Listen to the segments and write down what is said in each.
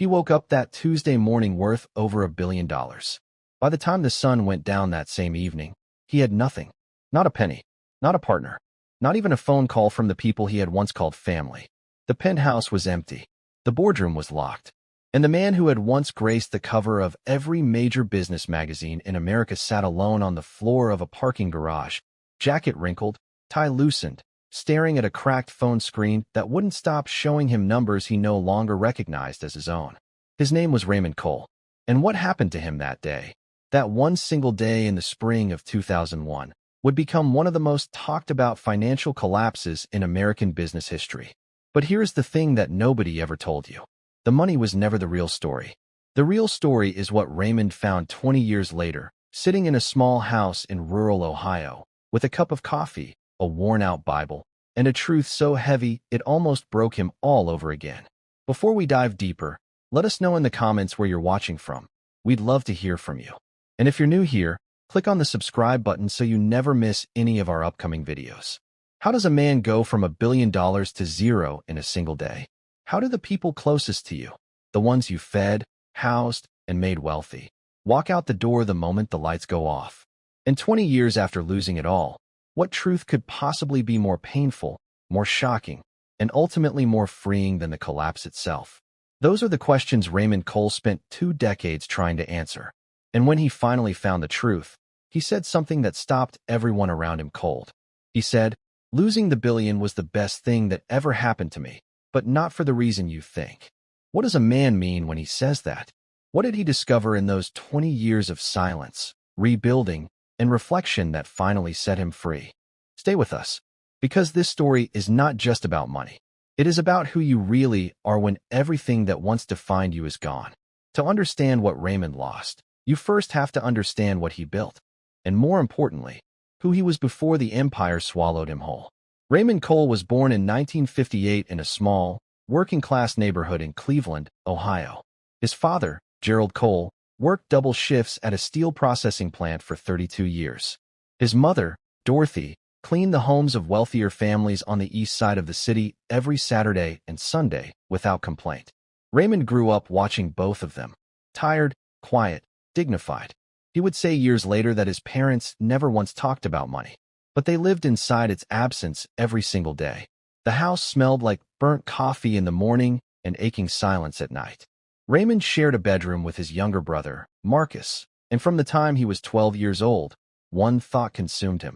He woke up that Tuesday morning worth over $1 billion. By the time the sun went down that same evening, he had nothing. Not a penny. Not a partner. Not even a phone call from the people he had once called family. The penthouse was empty. The boardroom was locked. And the man who had once graced the cover of every major business magazine in America sat alone on the floor of a parking garage, jacket wrinkled, tie loosened, staring at a cracked phone screen that wouldn't stop showing him numbers he no longer recognized as his own. His name was Raymond Cole. And what happened to him that day, that one single day in the spring of 2001, would become one of the most talked about financial collapses in American business history. But here's the thing that nobody ever told you. The money was never the real story. The real story is what Raymond found 20 years later, sitting in a small house in rural Ohio, with a cup of coffee, a worn-out Bible, and a truth so heavy it almost broke him all over again. Before we dive deeper, let us know in the comments where you're watching from. We'd love to hear from you. And if you're new here, click on the subscribe button so you never miss any of our upcoming videos. How does a man go from $1 billion to zero in a single day? How do the people closest to you, the ones you fed, housed, and made wealthy, walk out the door the moment the lights go off? And 20 years after losing it all, what truth could possibly be more painful, more shocking, and ultimately more freeing than the collapse itself? Those are the questions Raymond Cole spent 2 decades trying to answer. And when he finally found the truth, he said something that stopped everyone around him cold. He said, "Losing the billion was the best thing that ever happened to me, but not for the reason you think." What does a man mean when he says that? What did he discover in those 20 years of silence, rebuilding, and reflection that finally set him free? Stay with us, because this story is not just about money. It is about who you really are when everything that once defined you is gone. To understand what Raymond lost, you first have to understand what he built, and more importantly, who he was before the empire swallowed him whole. Raymond Cole was born in 1958 in a small, working-class neighborhood in Cleveland, Ohio. His father, Gerald Cole, worked double shifts at a steel processing plant for 32 years. His mother, Dorothy, cleaned the homes of wealthier families on the east side of the city every Saturday and Sunday without complaint. Raymond grew up watching both of them. Tired, quiet, dignified. He would say years later that his parents never once talked about money, but they lived inside its absence every single day. The house smelled like burnt coffee in the morning and aching silence at night. Raymond shared a bedroom with his younger brother, Marcus, and from the time he was 12 years old, one thought consumed him.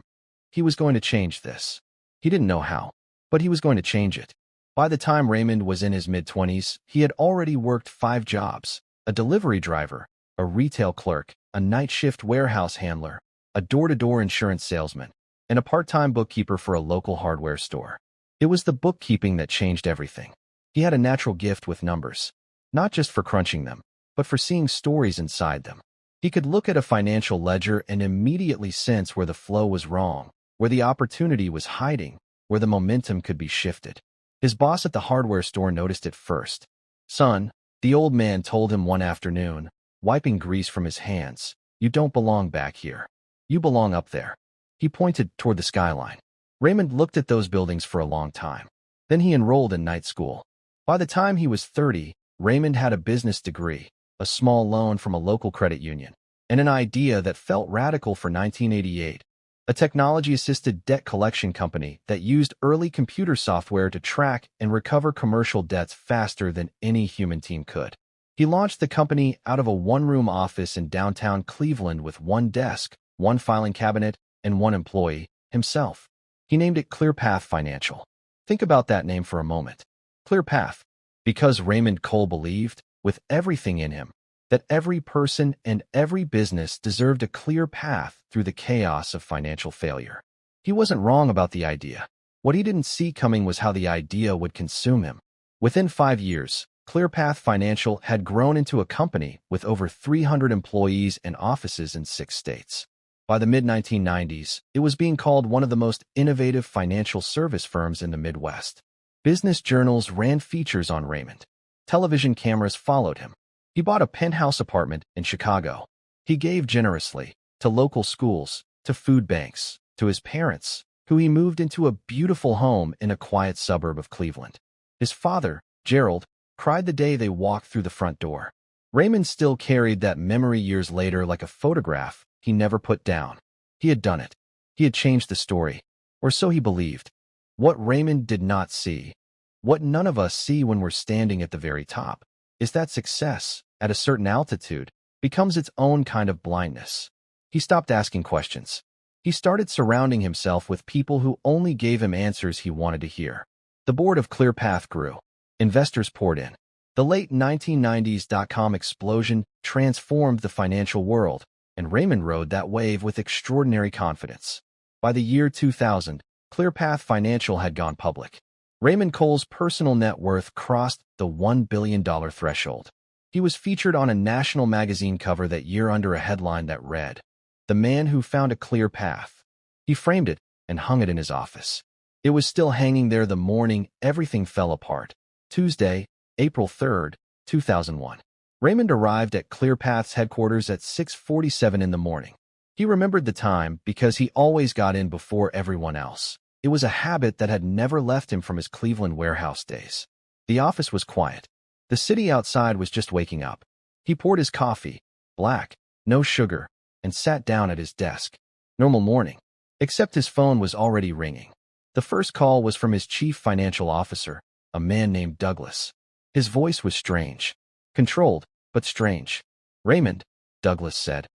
He was going to change this. He didn't know how, but he was going to change it. By the time Raymond was in his mid-20s, he had already worked 5 jobs: a delivery driver, a retail clerk, a night shift warehouse handler, a door-to-door insurance salesman, and a part-time bookkeeper for a local hardware store. It was the bookkeeping that changed everything. He had a natural gift with numbers, not just for crunching them, but for seeing stories inside them. He could look at a financial ledger and immediately sense where the flow was wrong, where the opportunity was hiding, where the momentum could be shifted. His boss at the hardware store noticed it first. "Son," the old man told him one afternoon, wiping grease from his hands, "you don't belong back here. You belong up there." He pointed toward the skyline. Raymond looked at those buildings for a long time. Then he enrolled in night school. By the time he was 30, Raymond had a business degree, a small loan from a local credit union, and an idea that felt radical for 1988. A technology-assisted debt collection company that used early computer software to track and recover commercial debts faster than any human team could. He launched the company out of a one-room office in downtown Cleveland with 1 desk, 1 filing cabinet, and 1 employee, himself. He named it ClearPath Financial. Think about that name for a moment. ClearPath, because Raymond Cole believed, with everything in him, that every person and every business deserved a clear path through the chaos of financial failure. He wasn't wrong about the idea. What he didn't see coming was how the idea would consume him. Within 5 years, ClearPath Financial had grown into a company with over 300 employees and offices in 6 states. By the mid-1990s, it was being called one of the most innovative financial service firms in the Midwest. Business journals ran features on Raymond. Television cameras followed him. He bought a penthouse apartment in Chicago. He gave generously to local schools, to food banks, to his parents, who he moved into a beautiful home in a quiet suburb of Cleveland. His father, Gerald, cried the day they walked through the front door. Raymond still carried that memory years later like a photograph he never put down. He had done it. He had changed the story, or so he believed. What Raymond did not see, what none of us see when we're standing at the very top, is that success, at a certain altitude, becomes its own kind of blindness. He stopped asking questions. He started surrounding himself with people who only gave him answers he wanted to hear. The board of ClearPath grew. Investors poured in. The late 1990s dot-com explosion transformed the financial world, and Raymond rode that wave with extraordinary confidence. By the year 2000, ClearPath Financial had gone public. Raymond Cole's personal net worth crossed the $1 billion threshold. He was featured on a national magazine cover that year under a headline that read, "The Man Who Found a Clear Path." He framed it and hung it in his office. It was still hanging there the morning everything fell apart. Tuesday, April 3rd, 2001. Raymond arrived at ClearPath's headquarters at 6:47 in the morning. He remembered the time because he always got in before everyone else. It was a habit that had never left him from his Cleveland warehouse days. The office was quiet. The city outside was just waking up. He poured his coffee, black, no sugar, and sat down at his desk. Normal morning, except his phone was already ringing. The first call was from his chief financial officer, a man named Douglas. His voice was strange. Controlled, but strange. "Raymond," Douglas said,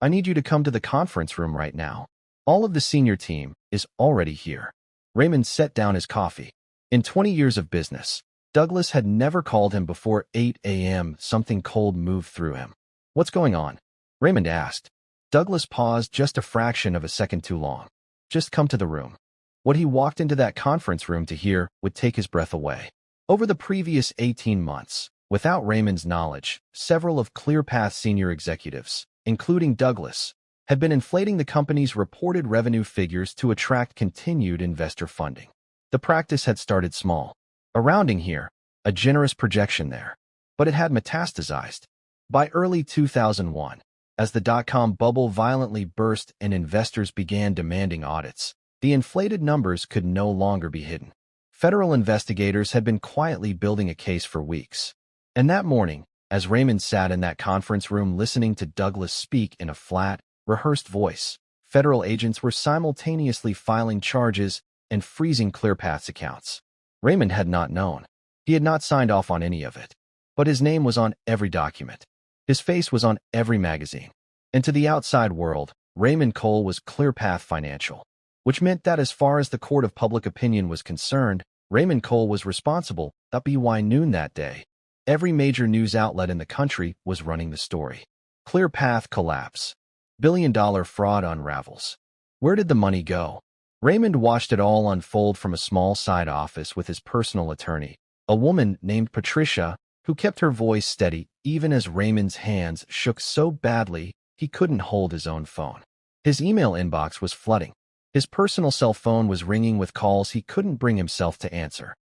"I need you to come to the conference room right now. All of the senior team is already here." Raymond set down his coffee. In 20 years of business, Douglas had never called him before 8 a.m. Something cold moved through him. "What's going on?" Raymond asked. Douglas paused just a fraction of a second too long. "Just come to the room." What he walked into that conference room to hear would take his breath away. Over the previous 18 months, without Raymond's knowledge, several of ClearPath's senior executives, including Douglas, had been inflating the company's reported revenue figures to attract continued investor funding. The practice had started small. A rounding here, a generous projection there. But it had metastasized. By early 2001, as the dot-com bubble violently burst and investors began demanding audits, the inflated numbers could no longer be hidden. Federal investigators had been quietly building a case for weeks. And that morning, as Raymond sat in that conference room listening to Douglas speak in a flat, rehearsed voice, federal agents were simultaneously filing charges and freezing ClearPath's accounts. Raymond had not known. He had not signed off on any of it. But his name was on every document. His face was on every magazine. And to the outside world, Raymond Cole was ClearPath Financial, which meant that as far as the court of public opinion was concerned, Raymond Cole was responsible. At BY noon that day, every major news outlet in the country was running the story. ClearPath collapse. Billion-dollar fraud unravels. Where did the money go? Raymond watched it all unfold from a small side office with his personal attorney, a woman named Patricia, who kept her voice steady even as Raymond's hands shook so badly he couldn't hold his own phone. His email inbox was flooding. His personal cell phone was ringing with calls he couldn't bring himself to answer.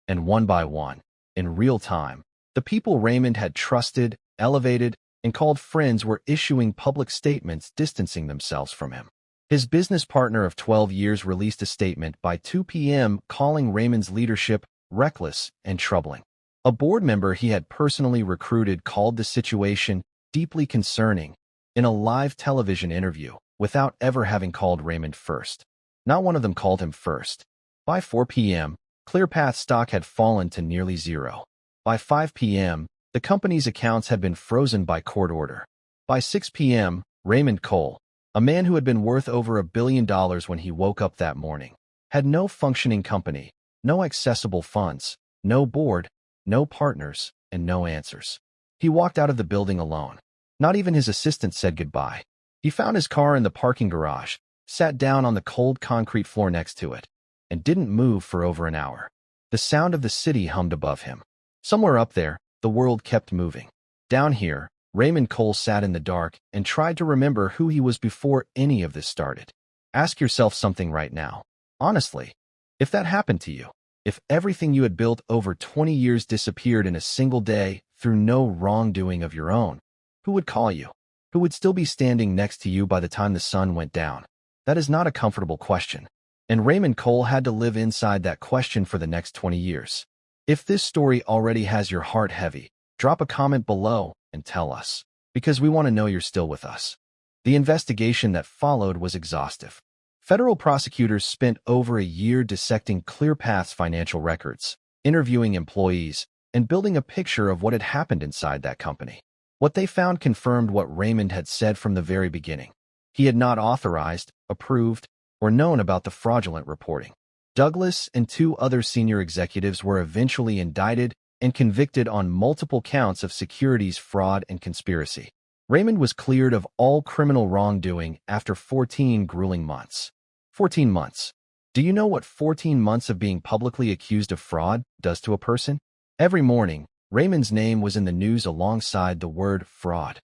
And one by one, in real time, the people Raymond had trusted, elevated, and called friends were issuing public statements distancing themselves from him. His business partner of 12 years released a statement by 2 p.m. calling Raymond's leadership reckless and troubling. A board member he had personally recruited called the situation deeply concerning in a live television interview, without ever having called Raymond first. Not one of them called him first. By 4 p.m., ClearPath stock had fallen to nearly zero. By 5 p.m., the company's accounts had been frozen by court order. By 6 p.m., Raymond Cole, a man who had been worth over $1 billion when he woke up that morning, had no functioning company, no accessible funds, no board, no partners, and no answers. He walked out of the building alone. Not even his assistant said goodbye. He found his car in the parking garage, sat down on the cold concrete floor next to it, and didn't move for over an hour. The sound of the city hummed above him. Somewhere up there, the world kept moving. Down here, Raymond Cole sat in the dark and tried to remember who he was before any of this started. Ask yourself something right now. Honestly, if that happened to you, if everything you had built over 20 years disappeared in a single day through no wrongdoing of your own, who would call you? Who would still be standing next to you by the time the sun went down? That is not a comfortable question. And Raymond Cole had to live inside that question for the next 20 years. If this story already has your heart heavy, drop a comment below and tell us, because we want to know you're still with us. The investigation that followed was exhaustive. Federal prosecutors spent over a year dissecting ClearPath's financial records, interviewing employees, and building a picture of what had happened inside that company. What they found confirmed what Raymond had said from the very beginning. He had not authorized, approved, or known about the fraudulent reporting. Douglas and two other senior executives were eventually indicted and convicted on multiple counts of securities fraud and conspiracy. Raymond was cleared of all criminal wrongdoing after 14 grueling months. 14 months. Do you know what 14 months of being publicly accused of fraud does to a person? Every morning, Raymond's name was in the news alongside the word fraud.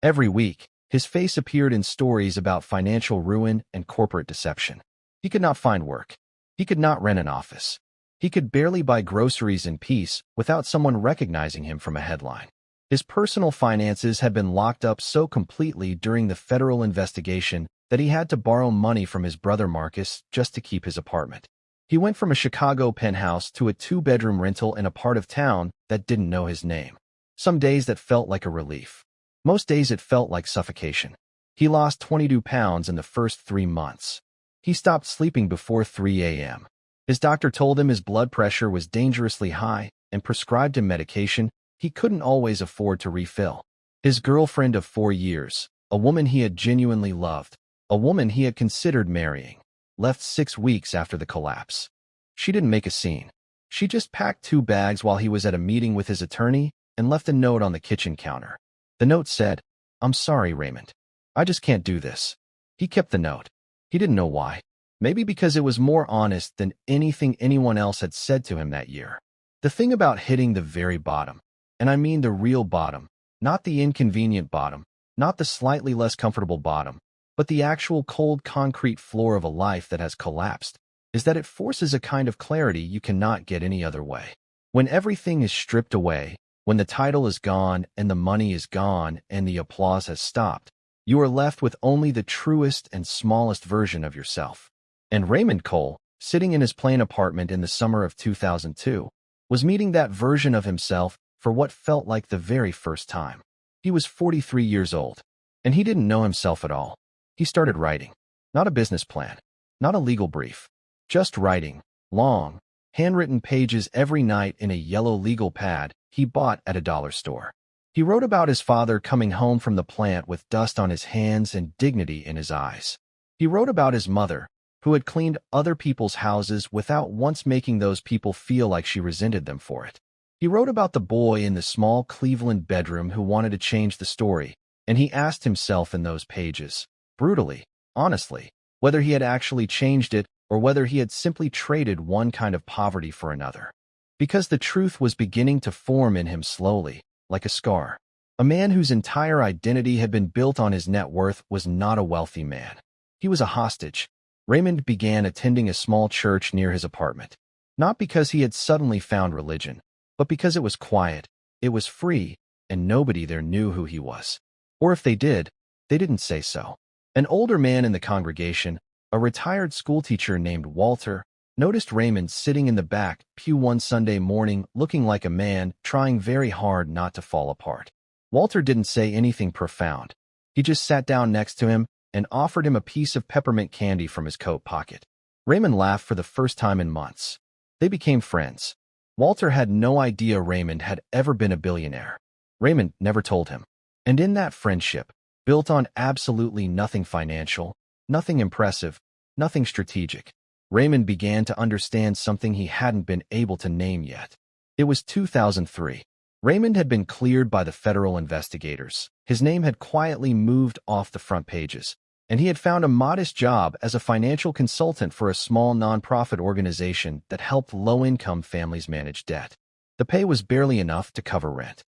Every week, his face appeared in stories about financial ruin and corporate deception. He could not find work. He could not rent an office. He could barely buy groceries in peace without someone recognizing him from a headline. His personal finances had been locked up so completely during the federal investigation that he had to borrow money from his brother Marcus just to keep his apartment. He went from a Chicago penthouse to a two-bedroom rental in a part of town that didn't know his name. Some days that felt like a relief. Most days it felt like suffocation. He lost 22 pounds in the first 3 months. He stopped sleeping before 3 a.m. His doctor told him his blood pressure was dangerously high and prescribed him medication he couldn't always afford to refill. His girlfriend of 4 years, a woman he had genuinely loved, a woman he had considered marrying, left 6 weeks after the collapse. She didn't make a scene. She just packed 2 bags while he was at a meeting with his attorney and left a note on the kitchen counter. The note said, "I'm sorry, Raymond. I just can't do this." He kept the note. He didn't know why. Maybe because it was more honest than anything anyone else had said to him that year. The thing about hitting the very bottom, and I mean the real bottom, not the inconvenient bottom, not the slightly less comfortable bottom, but the actual cold concrete floor of a life that has collapsed, is that it forces a kind of clarity you cannot get any other way. When everything is stripped away, when the title is gone and the money is gone and the applause has stopped, you are left with only the truest and smallest version of yourself. And Raymond Cole, sitting in his plain apartment in the summer of 2002, was meeting that version of himself for what felt like the very first time. He was 43 years old, and he didn't know himself at all. He started writing. Not a business plan, not a legal brief, just writing, long, handwritten pages every night in a yellow legal pad he bought at a dollar store. He wrote about his father coming home from the plant with dust on his hands and dignity in his eyes. He wrote about his mother, who had cleaned other people's houses without once making those people feel like she resented them for it. He wrote about the boy in the small Cleveland bedroom who wanted to change the story, and he asked himself in those pages, brutally, honestly, whether he had actually changed it or whether he had simply traded one kind of poverty for another. Because the truth was beginning to form in him slowly, like a scar. A man whose entire identity had been built on his net worth was not a wealthy man. He was a hostage. Raymond began attending a small church near his apartment. Not because he had suddenly found religion, but because it was quiet, it was free, and nobody there knew who he was. Or if they did, they didn't say so. An older man in the congregation, a retired schoolteacher named Walter, noticed Raymond sitting in the back pew one Sunday morning looking like a man trying very hard not to fall apart. Walter didn't say anything profound. He just sat down next to him and offered him a piece of peppermint candy from his coat pocket. Raymond laughed for the first time in months. They became friends. Walter had no idea Raymond had ever been a billionaire. Raymond never told him. And in that friendship, built on absolutely nothing financial, nothing impressive, nothing strategic, Raymond began to understand something he hadn't been able to name yet. It was 2003. Raymond had been cleared by the federal investigators. His name had quietly moved off the front pages, and he had found a modest job as a financial consultant for a small nonprofit organization that helped low-income families manage debt. The pay was barely enough to cover rent.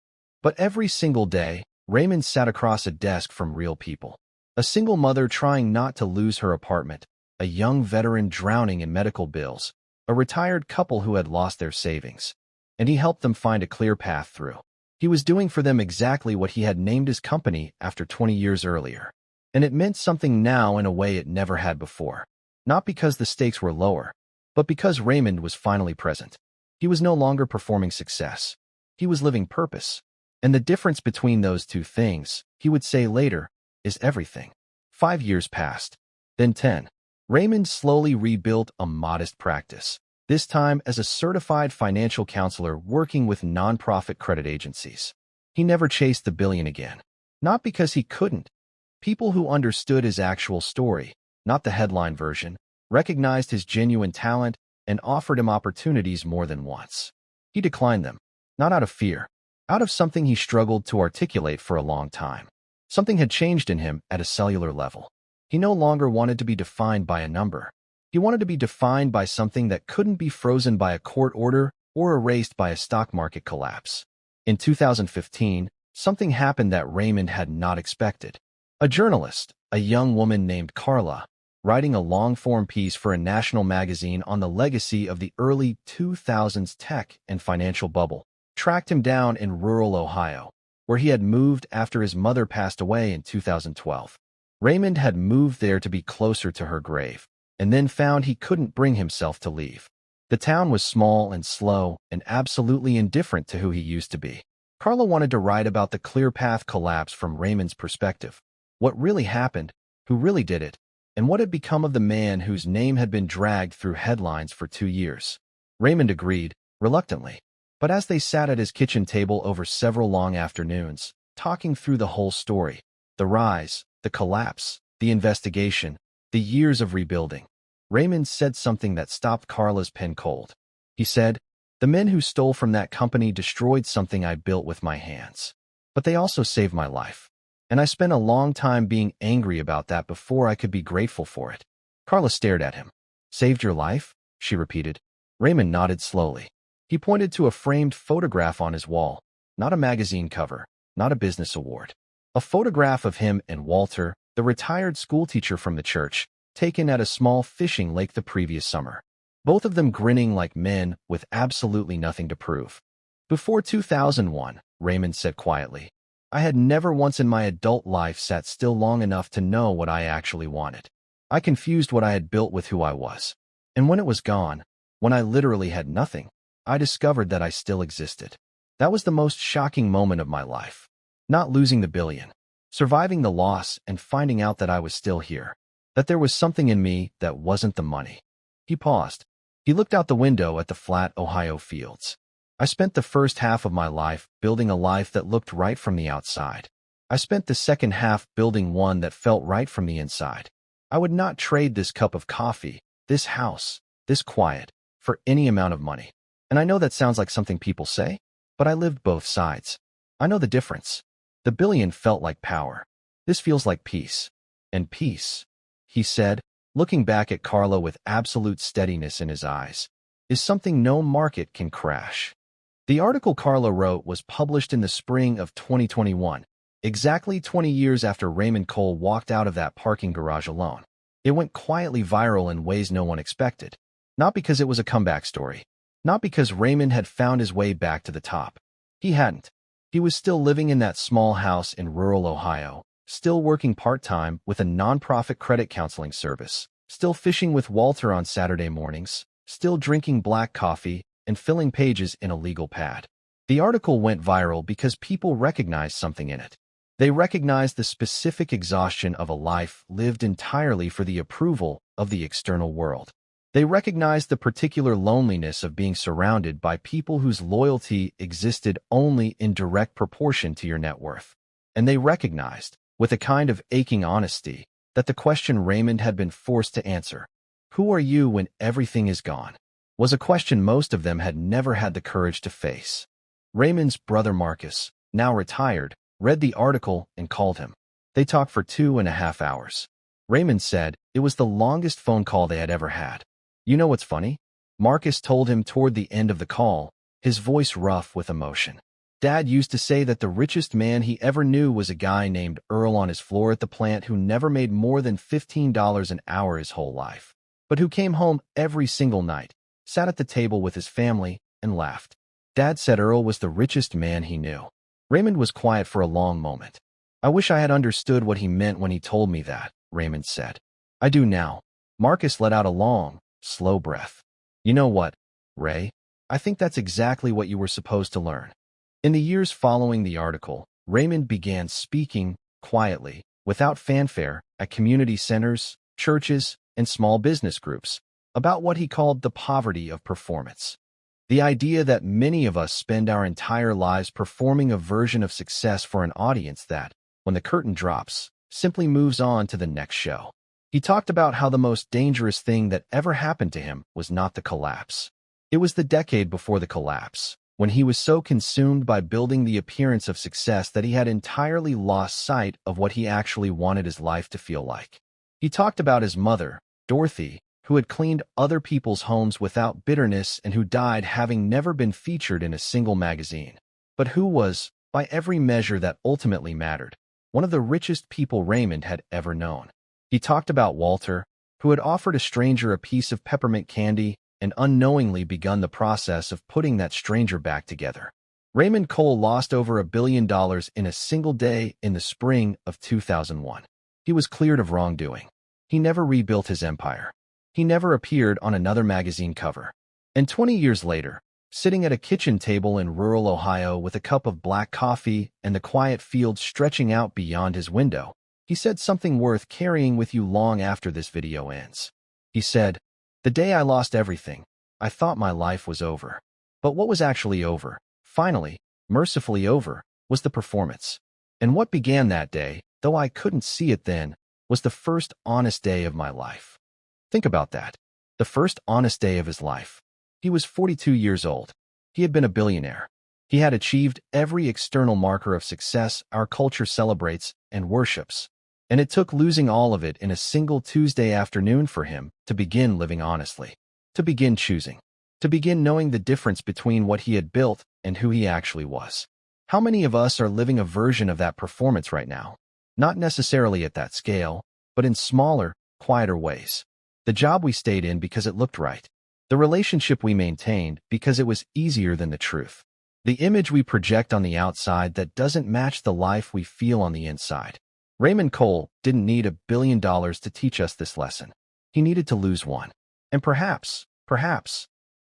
But every single day, Raymond sat across a desk from real people. A single mother trying not to lose her apartment, a young veteran drowning in medical bills, a retired couple who had lost their savings. And he helped them find a clear path through. He was doing for them exactly what he had named his company after 20 years earlier. And it meant something now in a way it never had before. Not because the stakes were lower, but because Raymond was finally present. He was no longer performing success. He was living purpose. And the difference between those two things, he would say later, is everything. 5 years passed. Then 10. Raymond slowly rebuilt a modest practice, this time as a certified financial counselor working with nonprofit credit agencies. He never chased the billion again. Not because he couldn't. People who understood his actual story, not the headline version, recognized his genuine talent and offered him opportunities more than once. He declined them, not out of fear, out of something he struggled to articulate for a long time. Something had changed in him at a cellular level. He no longer wanted to be defined by a number. He wanted to be defined by something that couldn't be frozen by a court order or erased by a stock market collapse. In 2015, something happened that Raymond had not expected. A journalist, a young woman named Carla, writing a long-form piece for a national magazine on the legacy of the early 2000s tech and financial bubble, tracked him down in rural Ohio, where he had moved after his mother passed away in 2012. Raymond had moved there to be closer to her grave, and then found he couldn't bring himself to leave. The town was small and slow and absolutely indifferent to who he used to be. Carla wanted to write about the ClearPath collapse from Raymond's perspective. What really happened, who really did it, and what had become of the man whose name had been dragged through headlines for 2 years. Raymond agreed, reluctantly. But as they sat at his kitchen table over several long afternoons, talking through the whole story, the rise, the collapse, the investigation, the years of rebuilding, Raymond said something that stopped Carla's pen cold. He said, "The men who stole from that company destroyed something I built with my hands. But they also saved my life. And I spent a long time being angry about that before I could be grateful for it." Carla stared at him. "Saved your life?" she repeated. Raymond nodded slowly. He pointed to a framed photograph on his wall, not a magazine cover, not a business award. A photograph of him and Walter, the retired schoolteacher from the church, taken at a small fishing lake the previous summer. Both of them grinning like men with absolutely nothing to prove. "Before 2001, Raymond said quietly, I had never once in my adult life sat still long enough to know what I actually wanted. I confused what I had built with who I was. And when it was gone, when I literally had nothing, I discovered that I still existed. That was the most shocking moment of my life. Not losing the billion, surviving the loss and finding out that I was still here, that there was something in me that wasn't the money." He paused. He looked out the window at the flat Ohio fields. "I spent the first half of my life building a life that looked right from the outside. I spent the second half building one that felt right from the inside. I would not trade this cup of coffee, this house, this quiet, for any amount of money. And I know that sounds like something people say, but I lived both sides. I know the difference. The billion felt like power. This feels like peace. And peace," he said, looking back at Carla with absolute steadiness in his eyes, "is something no market can crash." The article Carla wrote was published in the spring of 2021, exactly 20 years after Raymond Cole walked out of that parking garage alone. It went quietly viral in ways no one expected. Not because it was a comeback story. Not because Raymond had found his way back to the top. He hadn't. He was still living in that small house in rural Ohio, still working part-time with a nonprofit credit counseling service, still fishing with Walter on Saturday mornings, still drinking black coffee and filling pages in a legal pad. The article went viral because people recognized something in it. They recognized the specific exhaustion of a life lived entirely for the approval of the external world. They recognized the particular loneliness of being surrounded by people whose loyalty existed only in direct proportion to your net worth. And they recognized, with a kind of aching honesty, that the question Raymond had been forced to answer, "Who are you when everything is gone?" was a question most of them had never had the courage to face. Raymond's brother Marcus, now retired, read the article and called him. They talked for 2.5 hours. Raymond said it was the longest phone call they had ever had. "You know what's funny?" Marcus told him toward the end of the call, his voice rough with emotion. "Dad used to say that the richest man he ever knew was a guy named Earl on his floor at the plant who never made more than $15 an hour his whole life, but who came home every single night, sat at the table with his family, and laughed. Dad said Earl was the richest man he knew." Raymond was quiet for a long moment. "I wish I had understood what he meant when he told me that," Raymond said. "I do now." Marcus let out a long, slow breath. "You know what, Ray? I think that's exactly what you were supposed to learn. In the years following the article, Raymond began speaking quietly, without fanfare, at community centers, churches, and small business groups about what he called the poverty of performance. The idea that many of us spend our entire lives performing a version of success for an audience that, when the curtain drops, simply moves on to the next show. He talked about how the most dangerous thing that ever happened to him was not the collapse. It was the decade before the collapse, when he was so consumed by building the appearance of success that he had entirely lost sight of what he actually wanted his life to feel like. He talked about his mother, Dorothy, who had cleaned other people's homes without bitterness and who died having never been featured in a single magazine, but who was, by every measure that ultimately mattered, one of the richest people Raymond had ever known. He talked about Walter, who had offered a stranger a piece of peppermint candy and unknowingly begun the process of putting that stranger back together. Raymond Cole lost over $1 billion in a single day in the spring of 2001. He was cleared of wrongdoing. He never rebuilt his empire. He never appeared on another magazine cover. And 20 years later, sitting at a kitchen table in rural Ohio with a cup of black coffee and the quiet fields stretching out beyond his window, he said something worth carrying with you long after this video ends. He said, "The day I lost everything, I thought my life was over. But what was actually over, finally, mercifully over, was the performance. And what began that day, though I couldn't see it then, was the first honest day of my life." Think about that. The first honest day of his life. He was 42 years old. He had been a billionaire. He had achieved every external marker of success our culture celebrates and worships. And it took losing all of it in a single Tuesday afternoon for him to begin living honestly, to begin choosing, to begin knowing the difference between what he had built and who he actually was. How many of us are living a version of that performance right now? Not necessarily at that scale, but in smaller, quieter ways. The job we stayed in because it looked right. The relationship we maintained because it was easier than the truth. The image we project on the outside that doesn't match the life we feel on the inside. Raymond Cole didn't need $1 billion to teach us this lesson. He needed to lose one. And perhaps,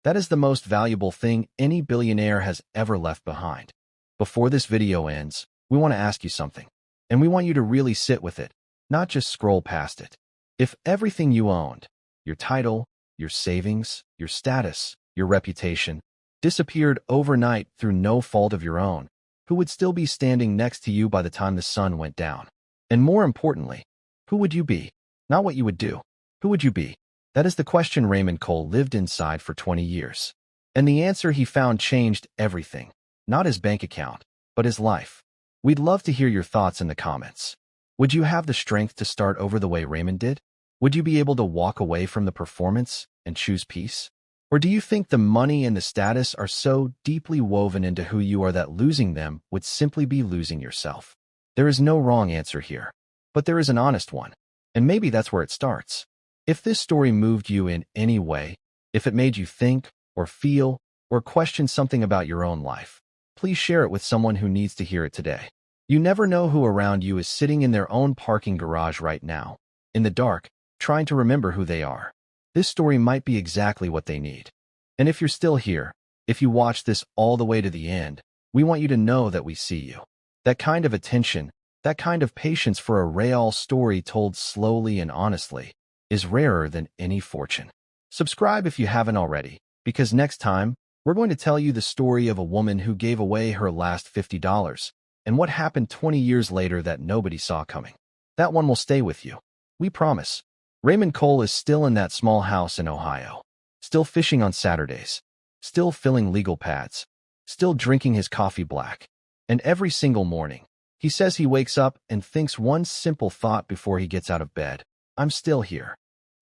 that is the most valuable thing any billionaire has ever left behind. Before this video ends, we want to ask you something. And we want you to really sit with it, not just scroll past it. If everything you owned, your title, your savings, your status, your reputation, disappeared overnight through no fault of your own, who would still be standing next to you by the time the sun went down? And more importantly, who would you be? Not what you would do. Who would you be? That is the question Raymond Cole lived inside for 20 years. And the answer he found changed everything. Not his bank account, but his life. We'd love to hear your thoughts in the comments. Would you have the strength to start over the way Raymond did? Would you be able to walk away from the performance and choose peace? Or do you think the money and the status are so deeply woven into who you are that losing them would simply be losing yourself? There is no wrong answer here, but there is an honest one. And maybe that's where it starts. If this story moved you in any way, if it made you think or feel or question something about your own life, please share it with someone who needs to hear it today. You never know who around you is sitting in their own parking garage right now, in the dark, trying to remember who they are. This story might be exactly what they need. And if you're still here, if you watch this all the way to the end, we want you to know that we see you. That kind of attention, that kind of patience for a real story told slowly and honestly, is rarer than any fortune. Subscribe if you haven't already, because next time, we're going to tell you the story of a woman who gave away her last $50 and what happened 20 years later that nobody saw coming. That one will stay with you. We promise. Raymond Cole is still in that small house in Ohio, still fishing on Saturdays, still filling legal pads, still drinking his coffee black. And every single morning, he says he wakes up and thinks one simple thought before he gets out of bed: I'm still here.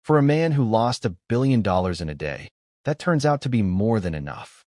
For a man who lost $1 billion in a day, that turns out to be more than enough.